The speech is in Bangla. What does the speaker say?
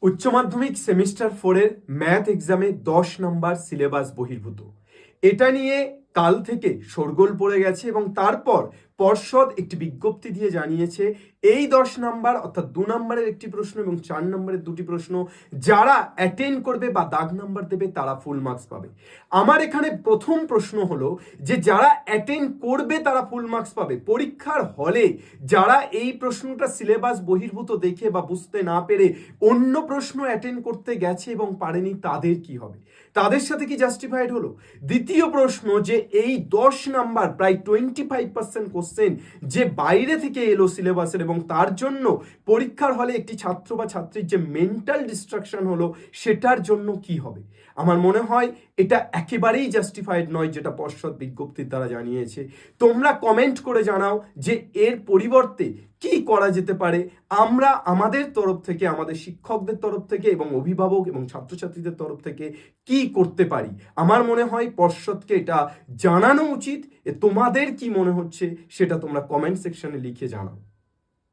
উচ্চ মাধ্যমিক সেমিস্টার 4-এর ম্যাথ এক্সামে 10 নাম্বার সিলেবাস বহির্ভূত। এটা নিয়ে কাল থেকে শোরগোল পড়ে গেছে এবং তারপর পর্ষদ একটি বিজ্ঞপ্তি দিয়ে জানিয়েছে এই 10 নাম্বার অর্থাৎ 2 নাম্বারের একটি প্রশ্ন এবং 4 নাম্বারের দুটি প্রশ্ন যারা অ্যাটেন্ড করবে বা দাগ নাম্বার দেবে তারা ফুল মার্কস পাবে। আমার এখানে প্রথম প্রশ্ন হলো যে যারা অ্যাটেন্ড করবে তারা ফুল মার্কস পাবে, পরীক্ষার হলে যারা এই প্রশ্নটা সিলেবাস বহির্ভূত দেখে বা বুঝতে না পেরে অন্য প্রশ্ন অ্যাটেন্ড করতে গেছে এবং পারেনি তাদের কি হবে? তাদের সাথে কি জাস্টিফাইড হলো? দ্বিতীয় প্রশ্ন যে এই 10 নাম্বার প্রায় 25% কোশ্চেন যে বাইরে থেকে এলো সিলেবাসের এবং তার জন্য পরীক্ষার হলে একটি ছাত্র বা ছাত্রীর যে মেন্টাল ডিস্ট্রাকশন হলো সেটার জন্য কি হবে? আমার মনে হয় এটা একেবারেই জাস্টিফাইড নয় যেটা পর্ষদ বিজ্ঞপ্তির দ্বারা জানিয়েছে। তোমরা কমেন্ট করে জানাও যে এর পরিবর্তে কি করা যেতে পারে। আমরা আমাদের তরফ থেকে, আমাদের শিক্ষকদের তরফ থেকে এবং অভিভাবক এবং ছাত্রছাত্রীদের তরফ থেকে কি করতে পারি, আমার মনে হয় পর্ষদকে এটা জানানো উচিত। তোমাদের কি মনে হচ্ছে সেটা তোমরা কমেন্ট সেকশনে লিখে জানাও।